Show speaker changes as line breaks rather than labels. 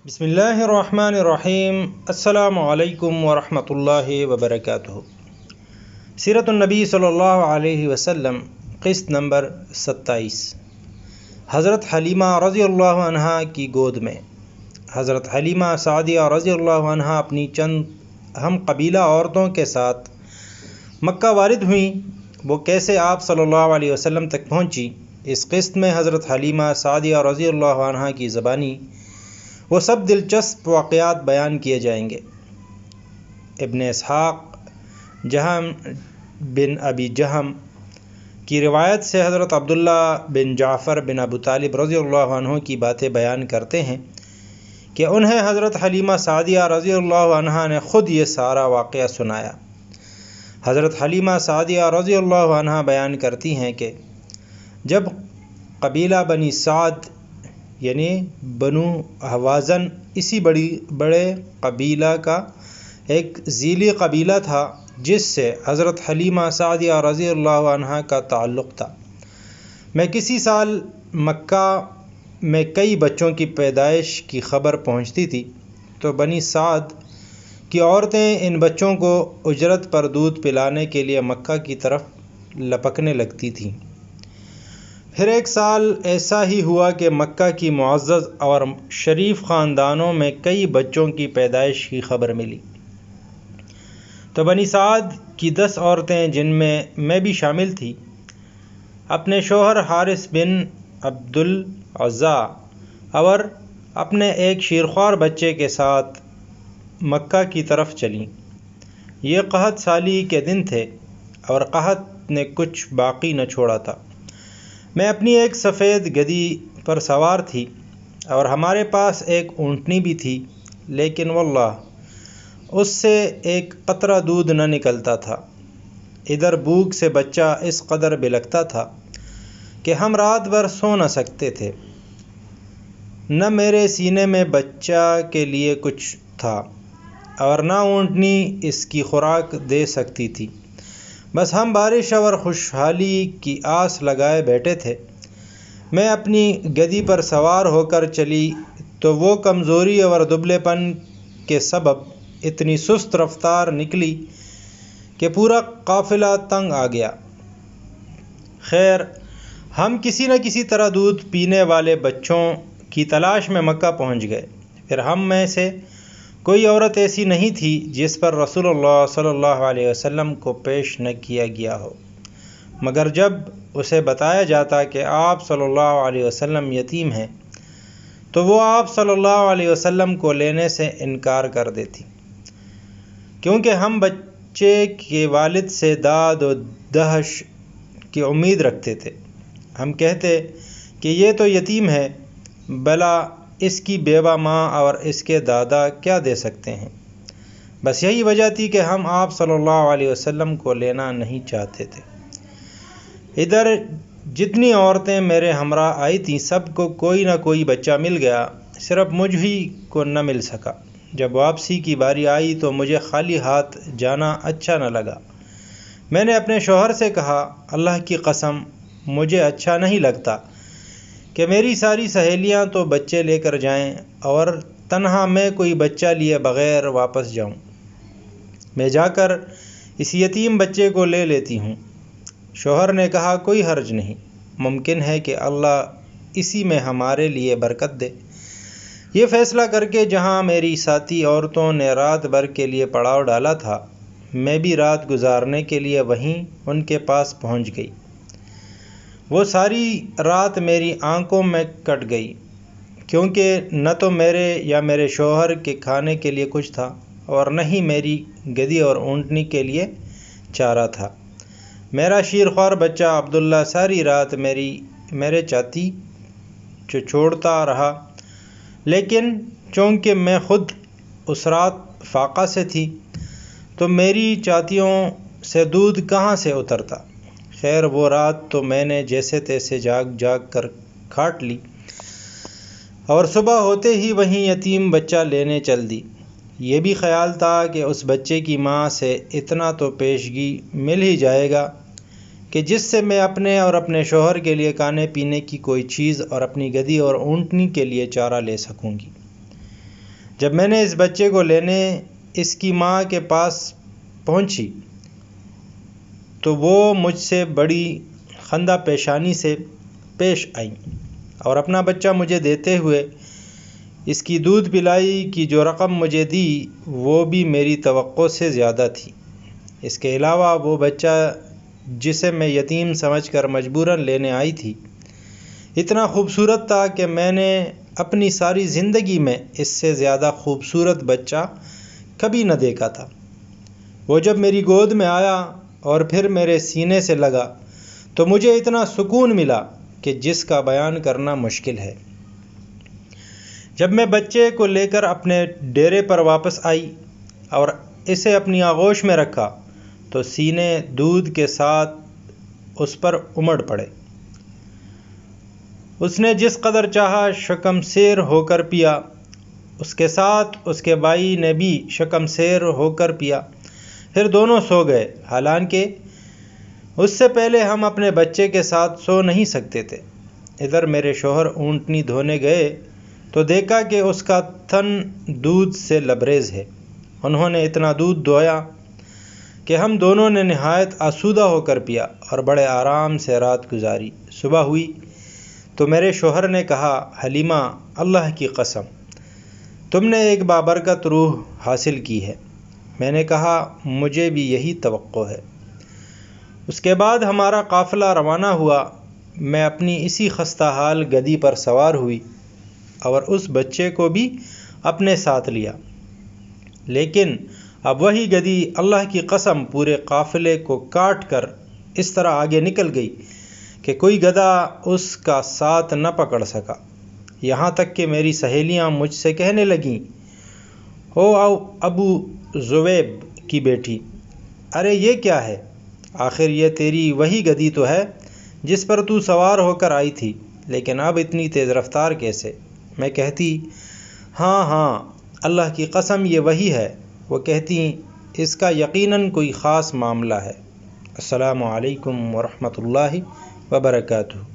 بسم اللہ الرحمن الرحیم۔ السلام علیکم ورحمۃ اللہ وبرکاتہ۔ سیرت النبی صلی اللہ علیہ وسلم، قسط نمبر 27۔ حضرت حلیمہ رضی اللہ عنہا کی گود میں۔ حضرت حلیمہ سعدیہ رضی اللہ عنہا اپنی چند ہم قبیلہ عورتوں کے ساتھ مکہ وارد ہوئیں۔ وہ کیسے آپ صلی اللہ علیہ وسلم تک پہنچی، اس قسط میں حضرت حلیمہ سعدیہ رضی اللہ عنہا کی زبانی وہ سب دلچسپ واقعات بیان کیے جائیں گے۔ ابن اسحاق جہم بن ابی جہم کی روایت سے حضرت عبداللہ بن جعفر بن ابو طالب رضی اللہ عنہ کی باتیں بیان کرتے ہیں کہ انہیں حضرت حلیمہ سعدیہ رضی اللہ عنہا نے خود یہ سارا واقعہ سنایا۔ حضرت حلیمہ سعدیہ رضی اللہ عنہا بیان کرتی ہیں کہ جب قبیلہ بنی سعد یعنی بنو حوازن، اسی بڑے قبیلہ کا ایک ذیلی قبیلہ تھا جس سے حضرت حلیمہ سعدیہ رضی اللہ عنہا کا تعلق تھا، میں کسی سال مکہ میں کئی بچوں کی پیدائش کی خبر پہنچتی تھی تو بنی سعد کی عورتیں ان بچوں کو اجرت پر دودھ پلانے کے لیے مکہ کی طرف لپکنے لگتی تھیں۔ پھر ایک سال ایسا ہی ہوا کہ مکہ کی معزز اور شریف خاندانوں میں کئی بچوں کی پیدائش کی خبر ملی، تو بنی سعد کی 10 عورتیں جن میں بھی شامل تھی، اپنے شوہر حارث بن عبد العزیٰ اور اپنے ایک شیرخوار بچے کے ساتھ مکہ کی طرف چلیں۔ یہ قحط سالی کے دن تھے اور قحط نے کچھ باقی نہ چھوڑا تھا۔ میں اپنی ایک سفید گدی پر سوار تھی اور ہمارے پاس ایک اونٹنی بھی تھی، لیکن واللہ اس سے ایک قطرہ دودھ نہ نکلتا تھا۔ ادھر بھوک سے بچہ اس قدر بلکتا تھا کہ ہم رات بھر سو نہ سکتے تھے۔ نہ میرے سینے میں بچہ کے لیے کچھ تھا اور نہ اونٹنی اس کی خوراک دے سکتی تھی، بس ہم بارش اور خوشحالی کی آس لگائے بیٹھے تھے۔ میں اپنی گدی پر سوار ہو کر چلی تو وہ کمزوری اور دبلے پن کے سبب اتنی سست رفتار نکلی کہ پورا قافلہ تنگ آ گیا۔ خیر، ہم کسی نہ کسی طرح دودھ پینے والے بچوں کی تلاش میں مکہ پہنچ گئے۔ پھر ہم میں سے کوئی عورت ایسی نہیں تھی جس پر رسول اللہ صلی اللہ علیہ وسلم کو پیش نہ کیا گیا ہو، مگر جب اسے بتایا جاتا کہ آپ صلی اللہ علیہ وسلم یتیم ہیں تو وہ آپ صلی اللہ علیہ وسلم کو لینے سے انکار کر دیتی، کیونکہ ہم بچے کے والد سے داد و دہش کی امید رکھتے تھے۔ ہم کہتے کہ یہ تو یتیم ہے، بھلا اس کی بیوہ ماں اور اس کے دادا کیا دے سکتے ہیں؟ بس یہی وجہ تھی کہ ہم آپ صلی اللہ علیہ وسلم کو لینا نہیں چاہتے تھے۔ ادھر جتنی عورتیں میرے ہمراہ آئی تھیں سب کو کوئی نہ کوئی بچہ مل گیا، صرف مجھ ہی کو نہ مل سکا۔ جب واپسی کی باری آئی تو مجھے خالی ہاتھ جانا اچھا نہ لگا۔ میں نے اپنے شوہر سے کہا، اللہ کی قسم مجھے اچھا نہیں لگتا کہ میری ساری سہیلیاں تو بچے لے کر جائیں اور تنہا میں کوئی بچہ لیے بغیر واپس جاؤں۔ میں جا کر اس یتیم بچے کو لے لیتی ہوں۔ شوہر نے کہا، کوئی حرج نہیں، ممکن ہے کہ اللہ اسی میں ہمارے لیے برکت دے۔ یہ فیصلہ کر کے جہاں میری ساتھی عورتوں نے رات بھر کے لیے پڑاؤ ڈالا تھا، میں بھی رات گزارنے کے لیے وہیں ان کے پاس پہنچ گئی۔ وہ ساری رات میری آنکھوں میں کٹ گئی، کیونکہ نہ تو میرے یا میرے شوہر کے کھانے کے لیے کچھ تھا اور نہ ہی میری گدی اور اونٹنی کے لیے چارہ تھا۔ میرا شیرخوار بچہ عبداللہ ساری رات میرے چاتی چھوڑتا رہا، لیکن چونکہ میں خود اس رات فاقہ سے تھی تو میری چاتیوں سے دودھ کہاں سے اترتا۔ خیر، وہ رات تو میں نے جیسے تیسے جاگ کر کاٹ لی اور صبح ہوتے ہی وہیں یتیم بچہ لینے چل دی۔ یہ بھی خیال تھا کہ اس بچے کی ماں سے اتنا تو پیشگی مل ہی جائے گا کہ جس سے میں اپنے اور اپنے شوہر کے لیے کھانے پینے کی کوئی چیز اور اپنی گدی اور اونٹنی کے لیے چارہ لے سکوں گی۔ جب میں نے اس بچے کو لینے اس کی ماں کے پاس پہنچی تو وہ مجھ سے بڑی خندہ پیشانی سے پیش آئیں اور اپنا بچہ مجھے دیتے ہوئے اس کی دودھ پلائی کی جو رقم مجھے دی وہ بھی میری توقع سے زیادہ تھی۔ اس کے علاوہ وہ بچہ جسے میں یتیم سمجھ کر مجبوراً لینے آئی تھی اتنا خوبصورت تھا کہ میں نے اپنی ساری زندگی میں اس سے زیادہ خوبصورت بچہ کبھی نہ دیکھا تھا۔ وہ جب میری گود میں آیا اور پھر میرے سینے سے لگا تو مجھے اتنا سکون ملا کہ جس کا بیان کرنا مشکل ہے۔ جب میں بچے کو لے کر اپنے ڈیرے پر واپس آئی اور اسے اپنی آغوش میں رکھا تو سینے دودھ کے ساتھ اس پر امڑ پڑے۔ اس نے جس قدر چاہا شکم سیر ہو کر پیا، اس کے ساتھ اس کے بھائی نے بھی شکم سیر ہو کر پیا، پھر دونوں سو گئے۔ حالانکہ اس سے پہلے ہم اپنے بچے کے ساتھ سو نہیں سکتے تھے۔ ادھر میرے شوہر اونٹنی دھونے گئے تو دیکھا کہ اس کا تن دودھ سے لبریز ہے۔ انہوں نے اتنا دودھ دوہا کہ ہم دونوں نے نہایت آسودہ ہو کر پیا اور بڑے آرام سے رات گزاری۔ صبح ہوئی تو میرے شوہر نے کہا، حلیمہ، اللہ کی قسم تم نے ایک بابرکت روح حاصل کی ہے۔ میں نے کہا، مجھے بھی یہی توقع ہے۔ اس کے بعد ہمارا قافلہ روانہ ہوا۔ میں اپنی اسی خستہ حال گدی پر سوار ہوئی اور اس بچے کو بھی اپنے ساتھ لیا، لیکن اب وہی گدی اللہ کی قسم پورے قافلے کو کاٹ کر اس طرح آگے نکل گئی کہ کوئی گدھا اس کا ساتھ نہ پکڑ سکا۔ یہاں تک کہ میری سہیلیاں مجھ سے کہنے لگیں، او ابو زویب کی بیٹی، ارے یہ کیا ہے؟ آخر یہ تیری وہی گدی تو ہے جس پر تو سوار ہو کر آئی تھی، لیکن اب اتنی تیز رفتار کیسے؟ میں کہتی، ہاں اللہ کی قسم یہ وہی ہے۔ وہ کہتی، اس کا یقیناً کوئی خاص معاملہ ہے۔ السلام علیکم ورحمۃ اللہ وبرکاتہ۔